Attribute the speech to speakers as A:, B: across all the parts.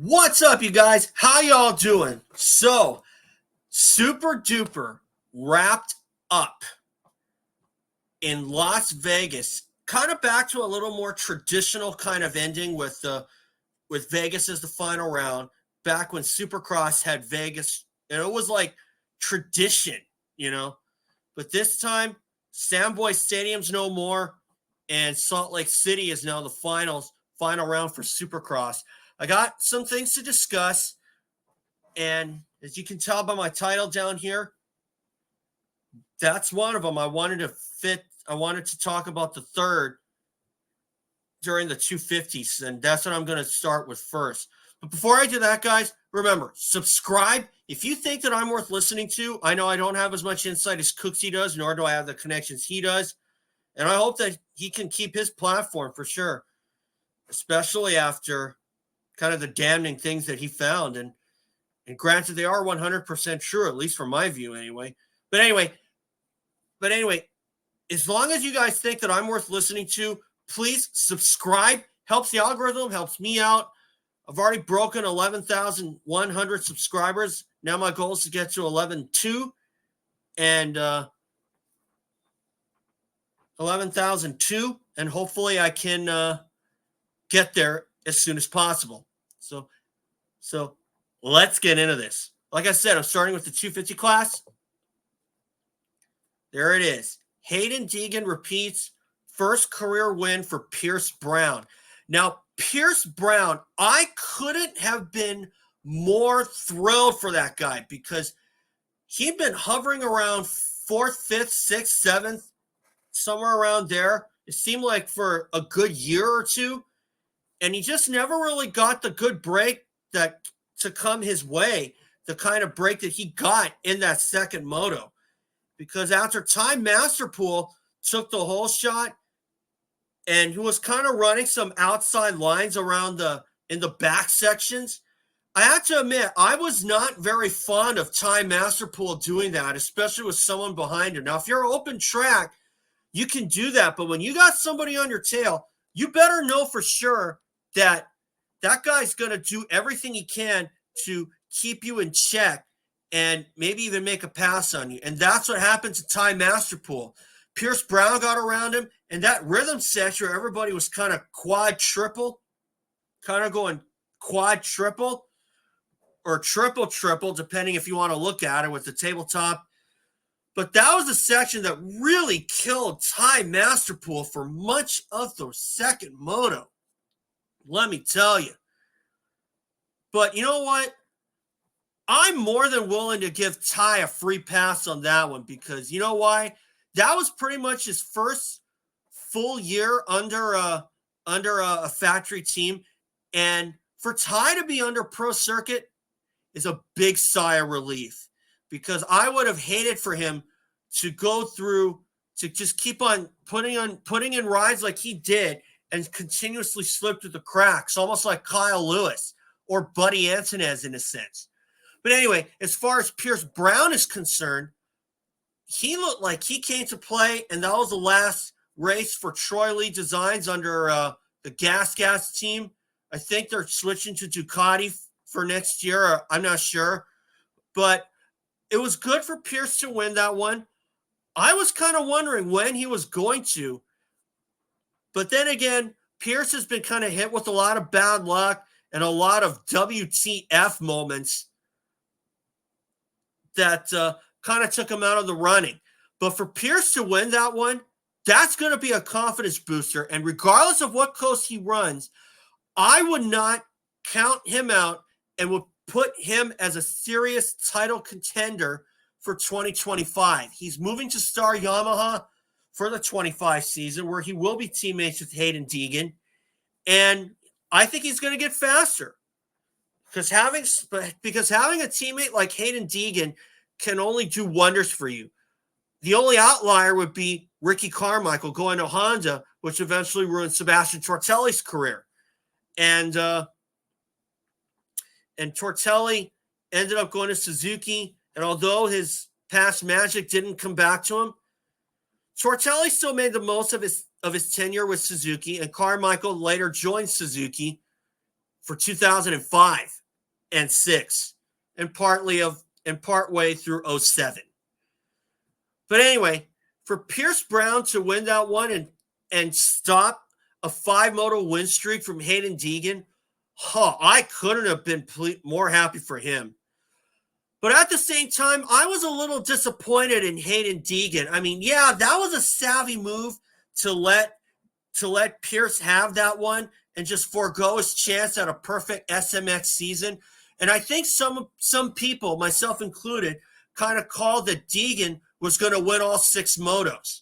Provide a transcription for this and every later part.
A: What's up, you guys? How y'all doing? So, super duper wrapped up in Las Vegas. Kind of back to a little more traditional kind of ending with Vegas as the final round. Back when Supercross had Vegas, and it was like tradition. But this time, Sandboy Stadium's no more, and Salt Lake City is now the final round for Supercross. I got some things to discuss, and as you can tell by my title down here, that's one of them. I wanted to talk about the third during the 250s, and that's what I'm going to start with first. But before I do that, guys, remember, subscribe. If you think that I'm worth listening to, I know I don't have as much insight as Cooksey does, nor do I have the connections he does, and I hope that he can keep his platform for sure, especially after kind of the damning things that he found. And granted, they are 100% true, at least from my view anyway. But anyway, as long as you guys think that I'm worth listening to, please subscribe. Helps the algorithm, helps me out. I've already broken 11,100 subscribers. Now my goal is to get to 11,200 and 11,002, and hopefully I can get there as soon as possible. So let's get into this. Like I said, I'm starting with the 250 class. There it is. Haiden Deegan repeats. First career win for Pierce Brown. Now, Pierce Brown, I couldn't have been more thrilled for that guy because he'd been hovering around 4th, 5th, 6th, 7th, somewhere around there. It seemed like for a good year or two. And he just never really got the good break to come his way, the kind of break that he got in that second moto. Because after Time Masterpool took the whole shot, and he was kind of running some outside lines around in the back sections, I have to admit, I was not very fond of Time Masterpool doing that, especially with someone behind him. Now, if you're open track, you can do that. But when you got somebody on your tail, you better know for sure that guy's going to do everything he can to keep you in check and maybe even make a pass on you. And that's what happened to Time Masterpool. Pierce Brown got around him, and that rhythm section where everybody was kind of quad-triple, kind of going quad-triple or triple-triple, depending if you want to look at it with the tabletop. But that was a section that really killed Time Masterpool for much of the second moto. Let me tell you. But you know what? I'm more than willing to give Ty a free pass on that one because you know why? That was pretty much his first full year under a factory team. And for Ty to be under pro circuit is a big sigh of relief because I would have hated for him to go through to just keep on putting in rides like he did and continuously slip through the cracks, almost like Kyle Lewis or Buddy Antunez in a sense. But anyway, as far as Pierce Brown is concerned, he looked like he came to play, and that was the last race for Troy Lee Designs under the GasGas team. I think they're switching to Ducati for next year. I'm not sure. But it was good for Pierce to win that one. I was kind of wondering when he was going to. But then again, Pierce has been kind of hit with a lot of bad luck and a lot of WTF moments that kind of took him out of the running. But for Pierce to win that one, that's going to be a confidence booster. And regardless of what coast he runs, I would not count him out and would put him as a serious title contender for 2025. He's moving to Star Yamaha for the 25 season, where he will be teammates with Haiden Deegan. And I think he's going to get faster because having a teammate like Haiden Deegan can only do wonders for you. The only outlier would be Ricky Carmichael going to Honda, which eventually ruined Sebastian Tortelli's career. And Tortelli ended up going to Suzuki. And although his past magic didn't come back to him, Tortelli still made the most of his tenure with Suzuki, and Carmichael later joined Suzuki for 2005 and 6 and partway through 07. But anyway, for Pierce Brown to win that one and stop a 5-moto win streak from Haiden Deegan, I couldn't have been more happy for him. But at the same time, I was a little disappointed in Haiden Deegan. I mean, yeah, that was a savvy move to let Pierce have that one and just forego his chance at a perfect SMX season. And I think some people, myself included, kind of called that Deegan was going to win all 6 motos.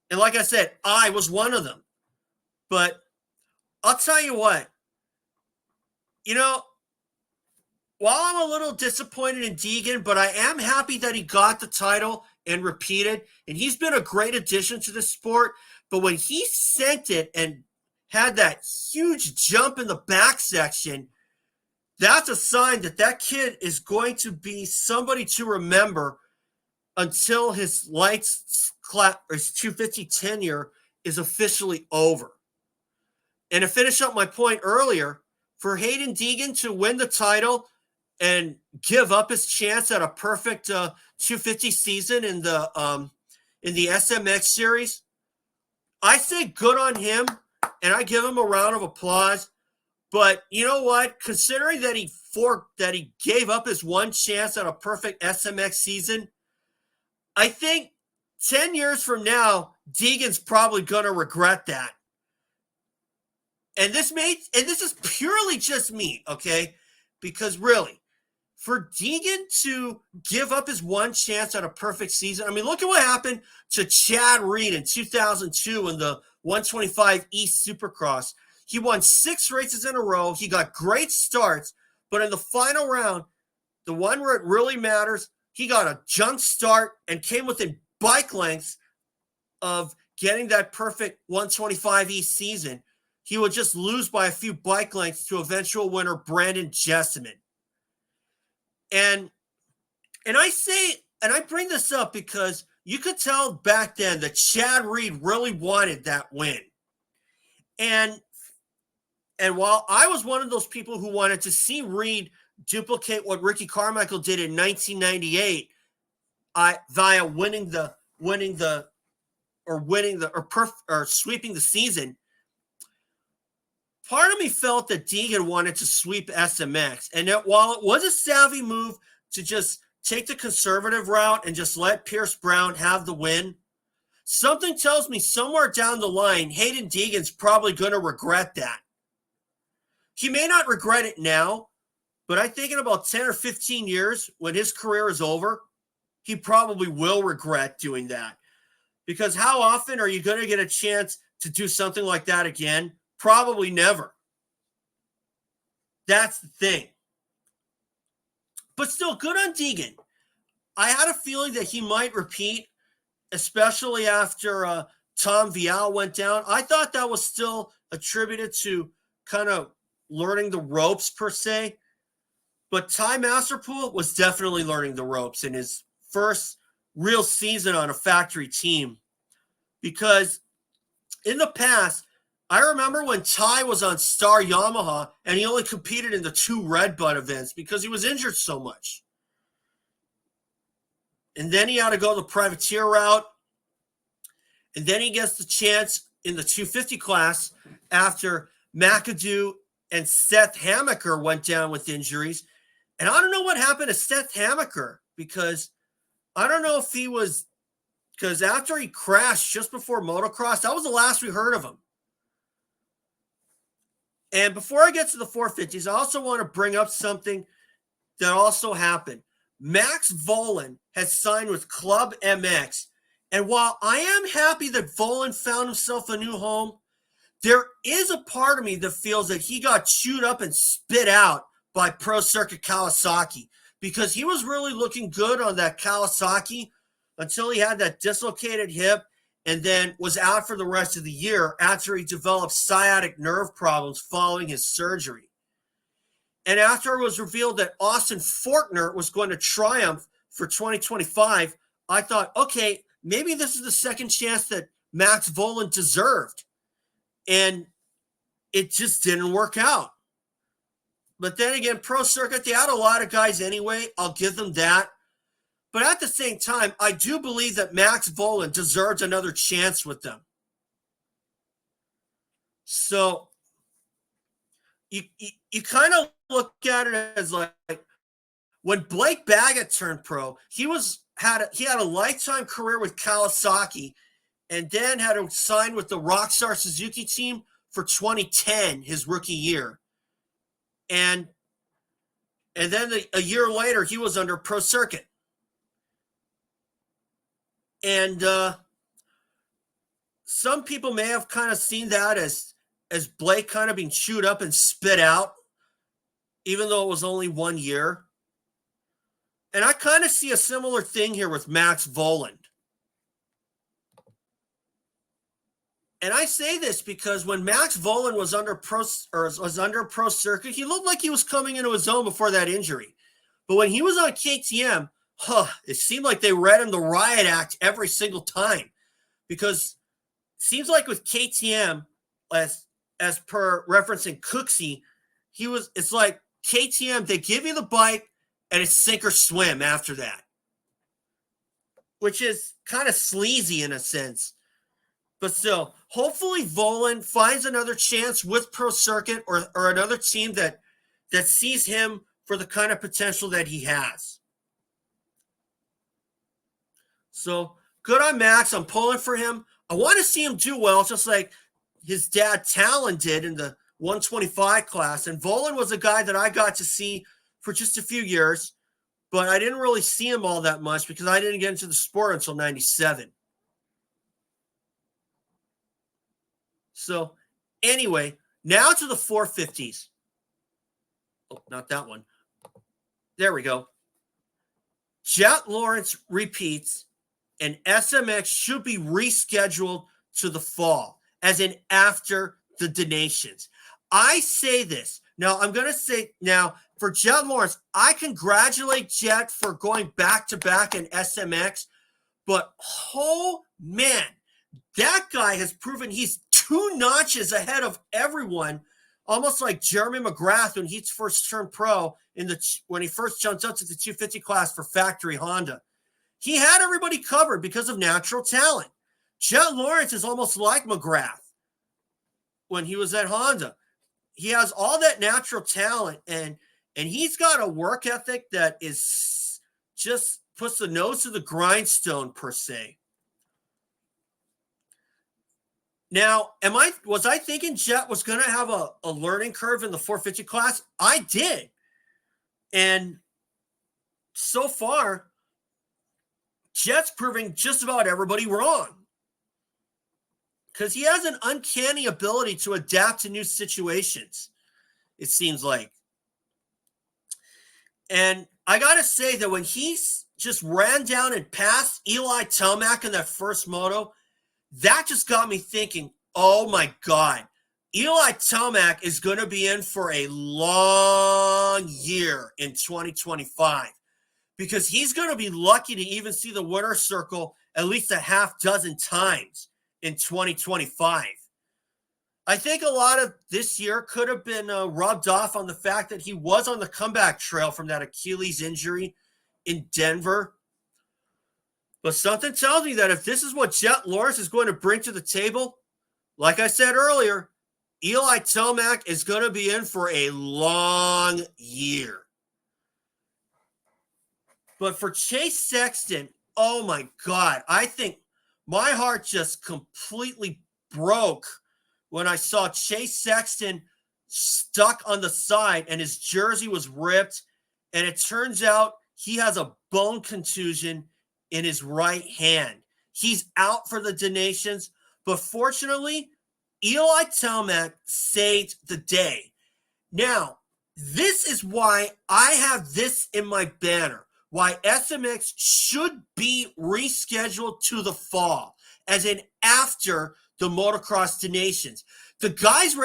A: And like I said, I was one of them. But I'll tell you what, while I'm a little disappointed in Deegan, but I am happy that he got the title and repeated, and he's been a great addition to the sport. But when he sent it and had that huge jump in the back section, that's a sign that kid is going to be somebody to remember until his lights clap or his 250 tenure is officially over. And to finish up my point earlier, for Haiden Deegan to win the title and give up his chance at a perfect 250 season in the SMX series, I say good on him, and I give him a round of applause. But you know what? Considering that he gave up his one chance at a perfect SMX season, I think 10 years from now, Deegan's probably going to regret that. And this is purely just me, okay? Because really, for Deegan to give up his one chance at a perfect season, I mean, look at what happened to Chad Reed in 2002 in the 125 East Supercross. He won 6 races in a row. He got great starts, but in the final round, the one where it really matters, he got a junk start and came within bike lengths of getting that perfect 125 East season. He would just lose by a few bike lengths to eventual winner Brandon Jessamine. And I bring this up because you could tell back then that Chad Reed really wanted that win. And while I was one of those people who wanted to see Reed duplicate what Ricky Carmichael did in 1998, via sweeping the season, part of me felt that Deegan wanted to sweep SMX, and that while it was a savvy move to just take the conservative route and just let Pierce Brown have the win, something tells me somewhere down the line, Haiden Deegan's probably going to regret that. He may not regret it now, but I think in about 10 or 15 years, when his career is over, he probably will regret doing that. Because how often are you going to get a chance to do something like that again? Probably never. That's the thing. But still, good on Deegan. I had a feeling that he might repeat, especially after Tom Vialle went down. I thought that was still attributed to kind of learning the ropes per se. But Ty Masterpool was definitely learning the ropes in his first real season on a factory team. Because in the past, I remember when Ty was on Star Yamaha and he only competed in the 2 Red Bud events because he was injured so much. And then he had to go the privateer route. And then he gets the chance in the 250 class after McAdoo and Seth Hamaker went down with injuries. And I don't know what happened to Seth Hamaker, because I don't know if he was, because after he crashed just before motocross, that was the last we heard of him. And before I get to the 450s, I also want to bring up something that also happened. Max Volan has signed with Club MX. And while I am happy that Volan found himself a new home, there is a part of me that feels that he got chewed up and spit out by Pro Circuit Kawasaki, because he was really looking good on that Kawasaki until he had that dislocated hip and then was out for the rest of the year after he developed sciatic nerve problems following his surgery. And after it was revealed that Austin Forkner was going to triumph for 2025, I thought, okay, maybe this is the second chance that Max Volan deserved. And it just didn't work out. But then again, Pro Circuit, they had a lot of guys anyway. I'll give them that. But at the same time, I do believe that Max Vohland deserves another chance with them. So you kind of look at it as like when Blake Baggett turned pro, he had a lifetime career with Kawasaki, and then had to sign with the Rockstar Suzuki team for 2010, his rookie year. And then a year later, he was under Pro Circuit. And some people may have kind of seen that as Blake kind of being chewed up and spit out, even though it was only 1 year. And I kind of see a similar thing here with Max Vohland. And I say this because when Max Vohland was under Pro Circuit, he looked like he was coming into his own before that injury. But when he was on KTM, it seemed like they read him the riot act every single time. Because it seems like with KTM, as per referencing Cooksey, it's like KTM, they give you the bike and it's sink or swim after that. Which is kind of sleazy in a sense. But still, hopefully Vohland finds another chance with Pro Circuit or another team that sees him for the kind of potential that he has. So good on Max. I'm pulling for him. I want to see him do well, just like his dad Talon did in the 125 class. And Vohland was a guy that I got to see for just a few years, but I didn't really see him all that much because I didn't get into the sport until 97. So anyway, now to the 450s. Oh, not that one. There we go. Jet Lawrence repeats, and SMX should be rescheduled to the fall, as in after the donations. I say this. Now, I'm going to say now for Jet Lawrence, I congratulate Jet for going back-to-back in SMX, but oh, man, that guy has proven he's 2 notches ahead of everyone, almost like Jeremy McGrath when he first turned pro when he first jumped up to the 250 class for factory Honda. He had everybody covered because of natural talent. Jet Lawrence is almost like McGrath when he was at Honda. He has all that natural talent, and he's got a work ethic that is just puts the nose to the grindstone per se. Now, was I thinking Jet was going to have a learning curve in the 450 class? I did. And so far, Jet's proving just about everybody wrong. Because he has an uncanny ability to adapt to new situations, it seems like. And I got to say that when he just ran down and passed Eli Tomac in that first moto, that just got me thinking, oh my God, Eli Tomac is going to be in for a long year in 2025 because he's going to be lucky to even see the winner's circle at least a half dozen times in 2025. I think a lot of this year could have been rubbed off on the fact that he was on the comeback trail from that Achilles injury in Denver. But something tells me that if this is what Jet Lawrence is going to bring to the table, like I said earlier, Eli Tomac is going to be in for a long year. But for Chase Sexton, oh my God, I think my heart just completely broke when I saw Chase Sexton stuck on the side and his jersey was ripped. And it turns out he has a bone contusion in his right hand. He's out for the donations, but fortunately, Eli Tomac saved the day. Now, this is why I have this in my banner, why SMX should be rescheduled to the fall, as in after the motocross donations. The guys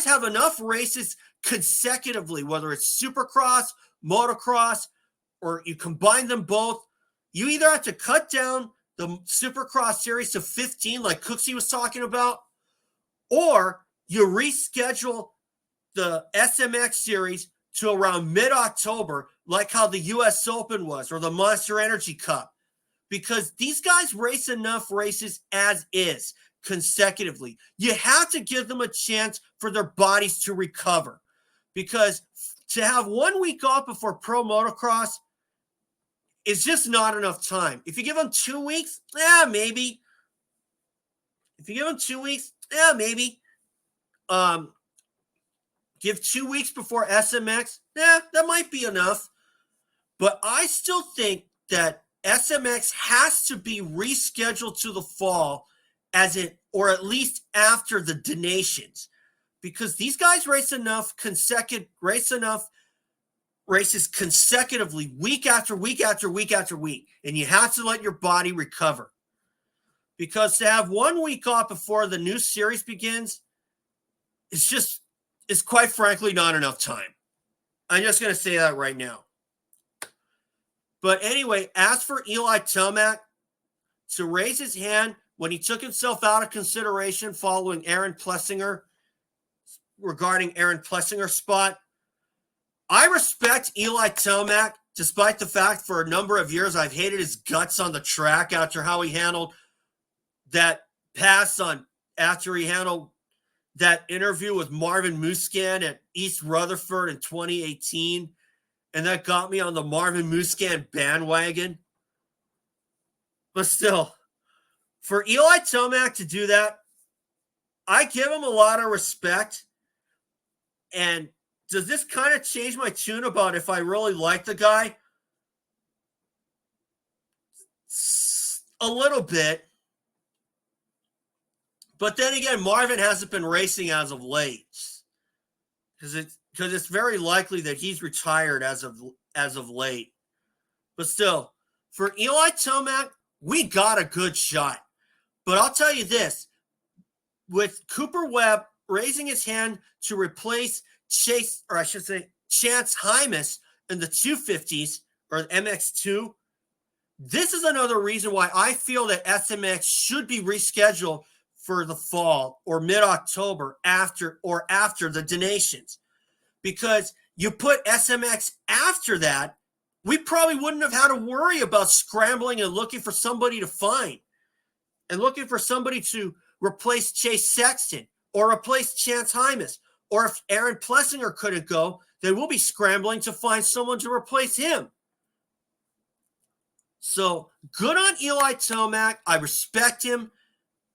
A: have enough races consecutively, whether it's Supercross, motocross, or you combine them both. You either have to cut down the Supercross series to 15, like Cooksey was talking about, or you reschedule the SMX series to around mid-October, like how the US Open was, or the Monster Energy Cup, because these guys race enough races as is consecutively. You have to give them a chance for their bodies to recover, because to have 1 week off before pro motocross is just not enough time. If you give them 2 weeks, maybe. If you give them 2 weeks, maybe. Give 2 weeks before SMX, that might be enough. But I still think that SMX has to be rescheduled to the fall, or at least after the donations, because these guys race enough races consecutively, week after week after week after week, and you have to let your body recover. Because to have 1 week off before the new series begins, it's quite frankly not enough time. I'm just going to say that right now. But anyway, as for Eli Tomac, to raise his hand when he took himself out of consideration following Aaron Plessinger, regarding Aaron Plessinger's spot, I respect Eli Tomac, despite the fact for a number of years I've hated his guts on the track after how he handled that pass after he handled that interview with Marvin Musquin at East Rutherford in 2018. And that got me on the Marvin Musquin bandwagon. But still, for Eli Tomac to do that, I give him a lot of respect. And does this kind of change my tune about if I really like the guy? A little bit. But then again, Marvin hasn't been racing as of late, because it's very likely that he's retired as of late. But still, for Eli Tomac, we got a good shot. But I'll tell you this, with Cooper Webb raising his hand to replace Chance Hymas in the 250s, or MX2, this is another reason why I feel that SMX should be rescheduled for the fall or mid-October after the donations. Because you put SMX after that, we probably wouldn't have had to worry about scrambling and looking for somebody to find and looking for somebody to replace Chase Sexton or replace Chance Hymas. Or if Aaron Plessinger couldn't go, then we'll be scrambling to find someone to replace him. So good on Eli Tomac. I respect him.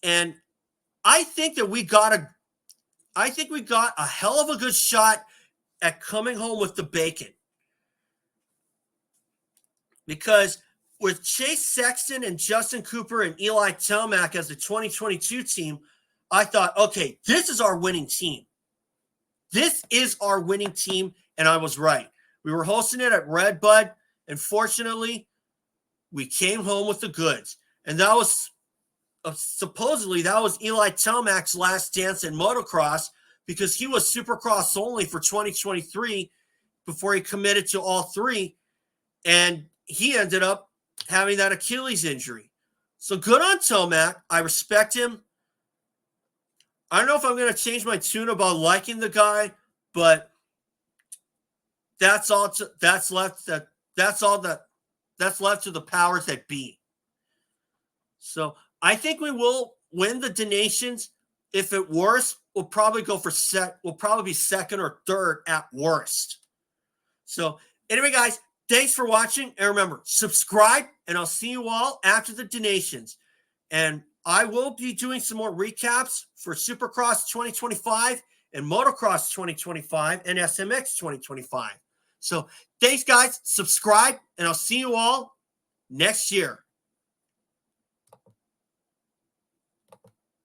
A: And I think that we got a hell of a good shot at coming home with the bacon. Because with Chase Sexton and Justin Cooper and Eli Tomac as the 2022 team, I thought, okay, this is our winning team. This is our winning team, and I was right. We were hosting it at Redbud, and fortunately, we came home with the goods. And that was supposedly that was Eli Tomac's last dance in motocross, because he was Supercross only for 2023 before he committed to all three, and he ended up having that Achilles injury. So good on Tomac. I respect him. I don't know if I'm going to change my tune about liking the guy, but that's left to the powers that be. So I think we will win the donations. If it worse, we'll probably be second or third at worst. So anyway, guys, thanks for watching. And remember, subscribe, and I'll see you all after the donations. And I will be doing some more recaps for Supercross 2025 and Motocross 2025 and SMX 2025. So thanks, guys. Subscribe, and I'll see you all next year.